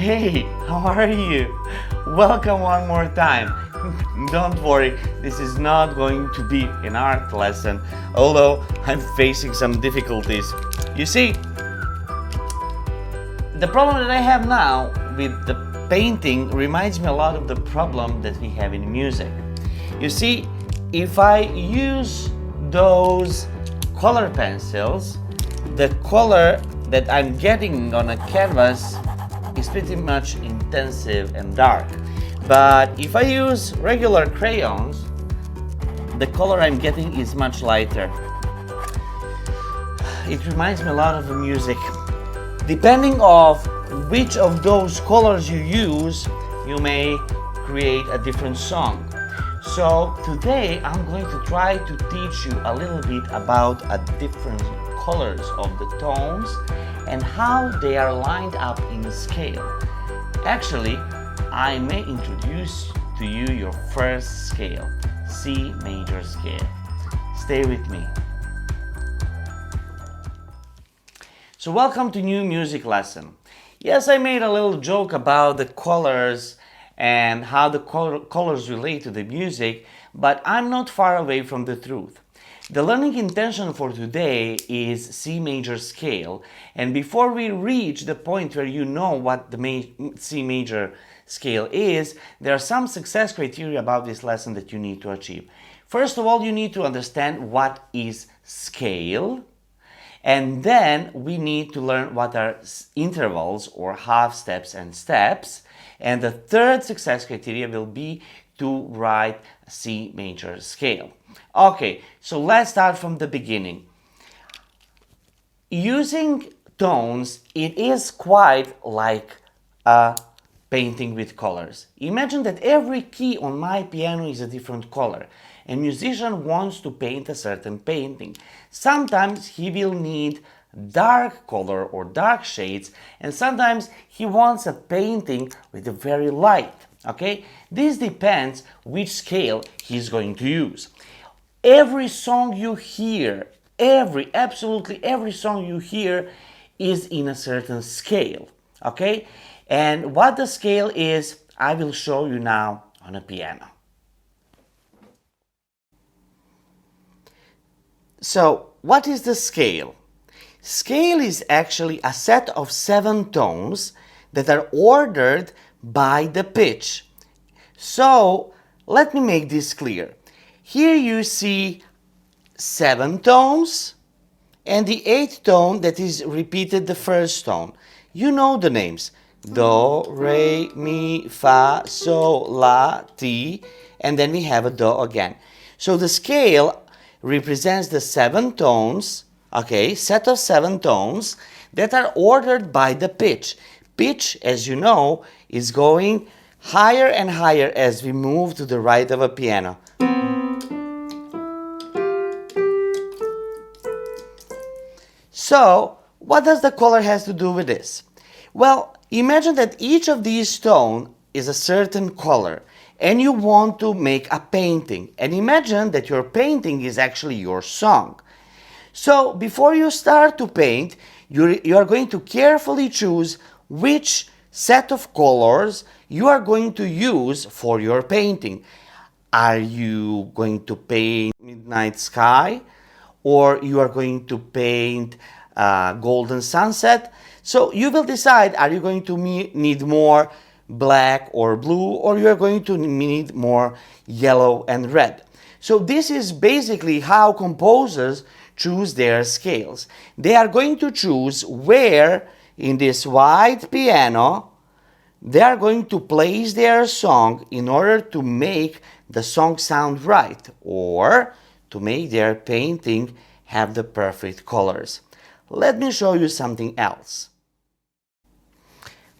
Hey, how are you? Welcome one more time. Don't worry, this is not going to be an art lesson, although I'm facing some difficulties. You see, the problem that I have now with the painting reminds me a lot of the problem that we have in music. You see, if I use those color pencils, the color that I'm getting on a canvas is pretty much intensive and dark. But if I use regular crayons, the color I'm getting is much lighter. It reminds me a lot of the music. Depending on which of those colors you use, you may create a different song. So today I'm going to try to teach you a little bit about different colors of the tones and how they are lined up in a scale. Actually, I may introduce to you your first scale, C major scale. Stay with me. So welcome to new music lesson. Yes, I made a little joke about the colors and how the colors relate to the music, but I'm not far away from the truth. The learning intention for today is C major scale, and before we reach the point where you know what the C major scale is, there are some success criteria about this lesson that you need to achieve. First of all, you need to understand what is scale, and then we need to learn what are intervals or half steps and steps, and the third success criteria will be to write C major scale. Okay, so let's start from the beginning. Using tones, it is quite like a painting with colors. Imagine that every key on my piano is a different color. A musician wants to paint a certain painting. Sometimes he will need dark color or dark shades, and sometimes he wants a painting with a very light. Okay, this depends which scale he's going to use. Every song you hear, absolutely every song you hear is in a certain scale. Okay, and what the scale is, I will show you now on a piano. So, what is the scale? Scale is actually a set of 7 tones that are ordered by the pitch. So, let me make this clear. Here you see 7 tones and the 8th tone that is repeated the first tone. You know the names. Do, re, mi, fa, sol, la, ti, and then we have a do again. So the scale represents the 7 tones, okay, set of 7 tones that are ordered by the pitch. Pitch, as you know, is going higher and higher as we move to the right of a piano. So, what does the color has to do with this? Well, imagine that each of these tones is a certain color and you want to make a painting. And imagine that your painting is actually your song. So, before you start to paint, you are going to carefully choose which set of colors you are going to use for your painting. Are you going to paint midnight sky, or you are going to paint golden sunset? So you will decide, are you going to need more black or blue, or you are going to need more yellow and red. So this is basically how composers choose their scales. They are going to choose where in this white piano they are going to place their song in order to make the song sound right, or to make their painting have the perfect colors. Let me show you something else.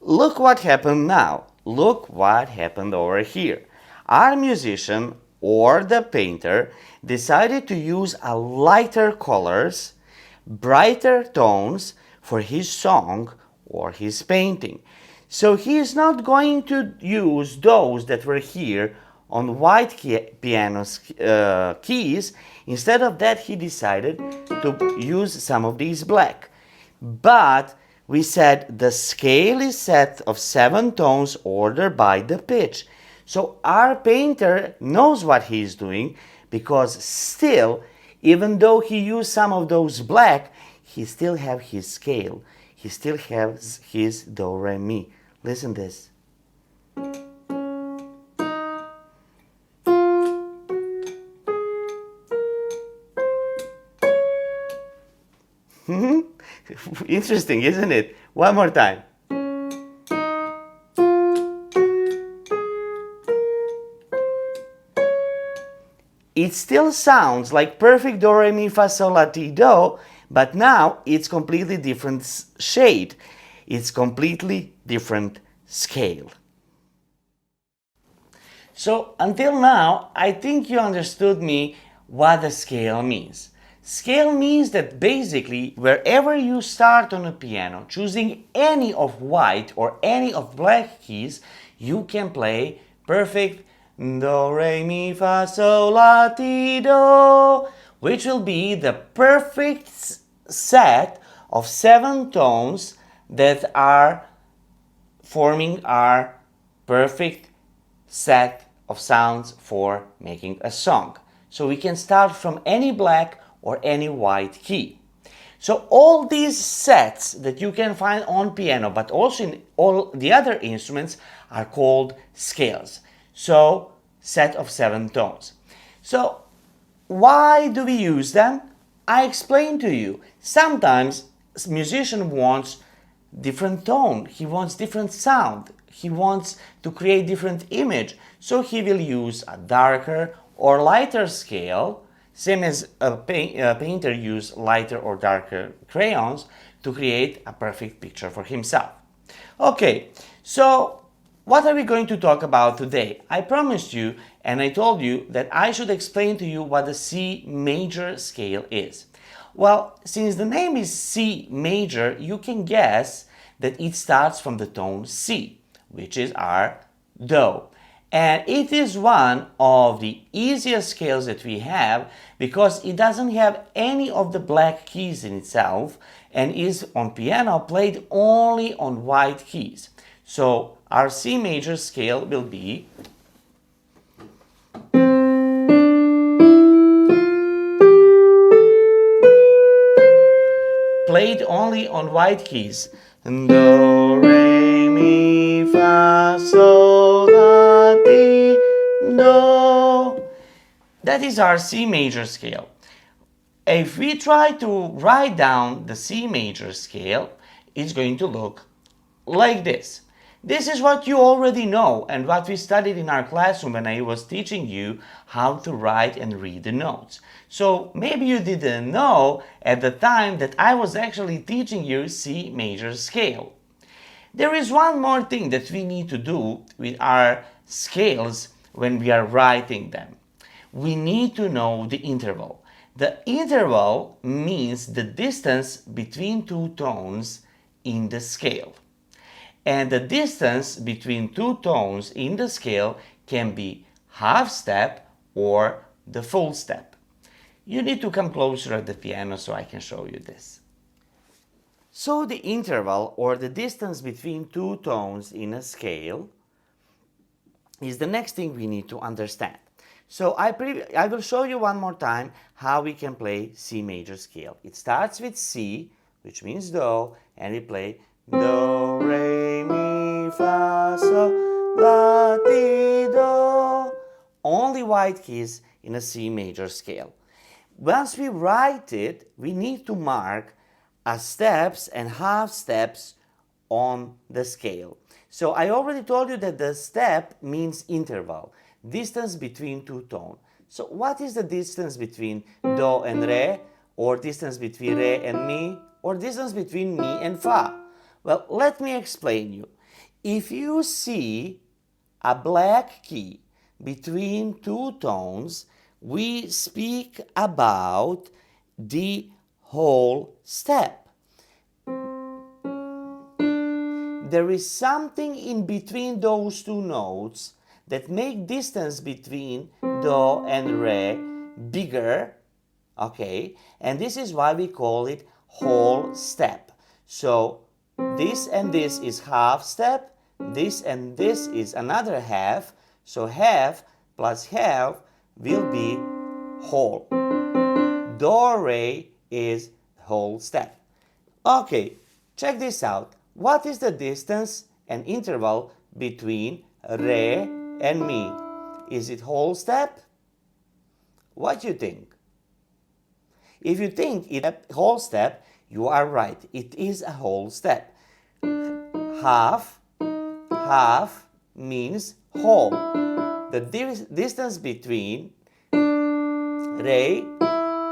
Look what happened now. Look what happened over here. Our musician or the painter decided to use a lighter colors, brighter tones for his song or his painting. So he is not going to use those that were here on white piano's keys. Instead of that, he decided to use some of these black. But We said the scale is set of 7 tones ordered by the pitch. So our painter knows what he's doing, because still, even though he used some of those black, he still have his scale. He still has his do, re, mi. Listen this. Interesting, isn't it? One more time. It still sounds like perfect do, re, mi, fa, sol, la, ti, do, but now it's completely different shade. It's completely different scale. So until now, I think you understood me what the scale means. Scale means that basically wherever you start on a piano, choosing any of white or any of black keys, you can play perfect do, re, mi, fa, sol, la, ti, do, which will be the perfect set of 7 tones that are forming our perfect set of sounds for making a song. So we can start from any black or any white key. So all these sets that you can find on piano, but also in all the other instruments, are called scales. So set of 7 tones. So why do we use them? I explained to you. Sometimes a musician wants different tone, he wants different sound, he wants to create different image, so he will use a darker or lighter scale, same as a painter use lighter or darker crayons to create a perfect picture for himself. Okay, so what are we going to talk about today? I promised you and I told you that I should explain to you what the C major scale is. Well, since the name is C major, you can guess that it starts from the tone C, which is our do. And it is one of the easiest scales that we have because it doesn't have any of the black keys in itself and is on piano played only on white keys. So our C major scale will be played only on white keys. Do, re, mi, fa, sol, la, ti, do. That is our C major scale. If we try to write down the C major scale, it's going to look like this. This is what you already know and what we studied in our classroom when I was teaching you how to write and read the notes. So maybe you didn't know at the time that I was actually teaching you C major scale. There is one more thing that we need to do with our scales when we are writing them. We need to know the interval. The interval means the distance between 2 tones in the scale. And the distance between 2 tones in the scale can be half step or the full step. You need to come closer at the piano so I can show you this. So the interval or the distance between 2 tones in a scale is the next thing we need to understand. So I will show you one more time how we can play C major scale. It starts with C, which means do, and we play do, re, mi, fa, sol, la, ti, do. Only white keys in a C major scale. Once we write it, we need to mark steps and half steps on the scale. So I already told you that the step means interval, distance between 2 tones. So what is the distance between do and re, or distance between re and mi, or distance between mi and fa? Well, let me explain you. If you see a black key between 2 tones, we speak about the whole step. There is something in between those 2 notes that make distance between do and re bigger, okay? And this is why we call it whole step. So This and this is half step. This and this is another half. So half plus half will be whole. Do, re is whole step. Okay, check this out. What is the distance and interval between re and mi? Is it whole step? What do you think? If you think it's a whole step, you are right. It is a whole step. Half means whole. The distance between re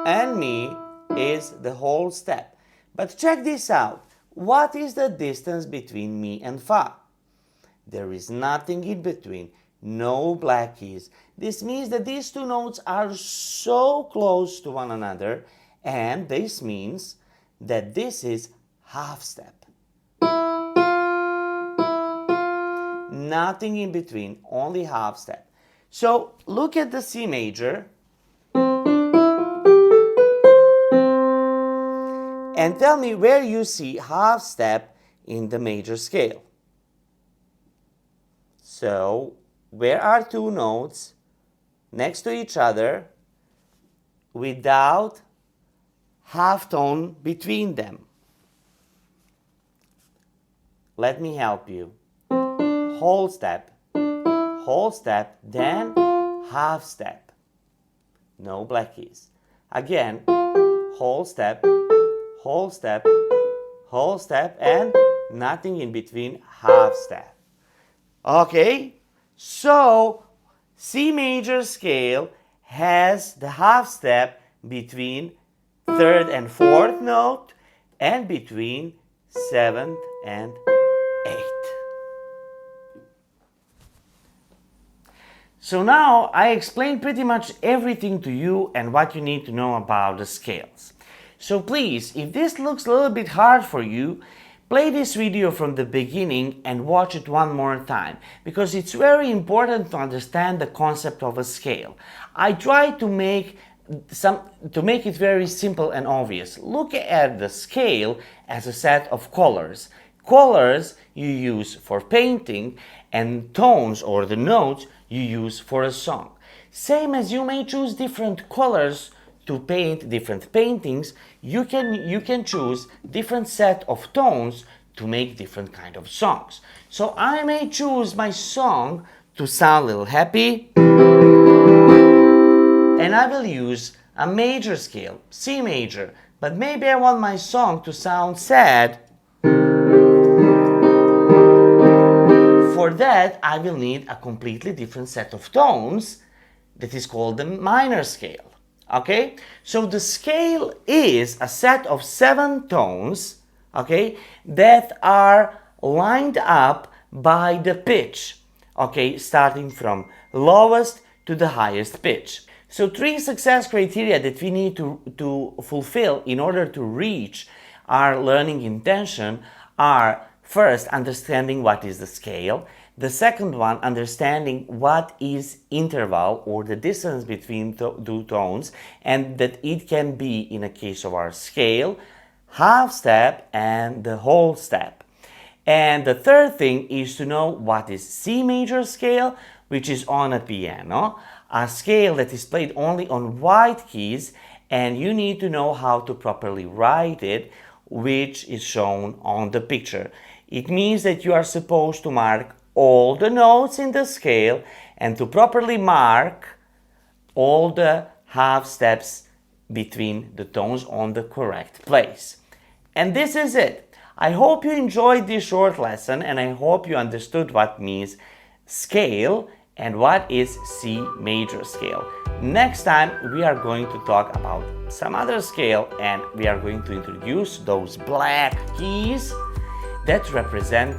and mi is the whole step. But check this out. What is the distance between mi and fa? There is nothing in between. No black keys. This means that these two notes are so close to one another, and this means that this is half step. Nothing in between, only half step. So look at the C major and tell me where you see half step in the major scale. So where are two notes next to each other without half tone between them? Let me help you. Whole step, then half step. No black keys. Again, whole step, and nothing in between, half step. Okay, so C major scale has the half step between third and fourth note and between seventh and eighth. So now I explained pretty much everything to you and what you need to know about the scales. So please, if this looks a little bit hard for you, play this video from the beginning and watch it one more time, because it's very important to understand the concept of a scale. I try to make it very simple and obvious. Look at the scale as a set of colors. Colors you use for painting, and tones or the notes you use for a song. Same as you may choose different colors to paint different paintings, you can choose different set of tones to make different kind of songs. So I may choose my song to sound a little happy, and I will use a major scale, C major, but maybe I want my song to sound sad. For that, I will need a completely different set of tones that is called the minor scale. Okay, so the scale is a set of 7 tones, okay, that are lined up by the pitch, okay, starting from lowest to the highest pitch. So 3 success criteria that we need to fulfill in order to reach our learning intention are: first, understanding what is the scale. The second one, understanding what is interval or the distance between two tones, and that it can be, in a case of our scale, half step and the whole step. And the third thing is to know what is C major scale, which is on a piano, a scale that is played only on white keys, and you need to know how to properly write it, which is shown on the picture. It means that you are supposed to mark all the notes in the scale and to properly mark all the half steps between the tones on the correct place. And this is it. I hope you enjoyed this short lesson, and I hope you understood what means scale and what is C major scale. Next time we are going to talk about some other scale, and we are going to introduce those black keys that represent,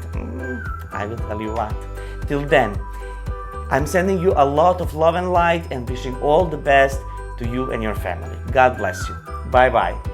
I will tell you what. Till then, I'm sending you a lot of love and light and wishing all the best to you and your family. God bless you. Bye bye.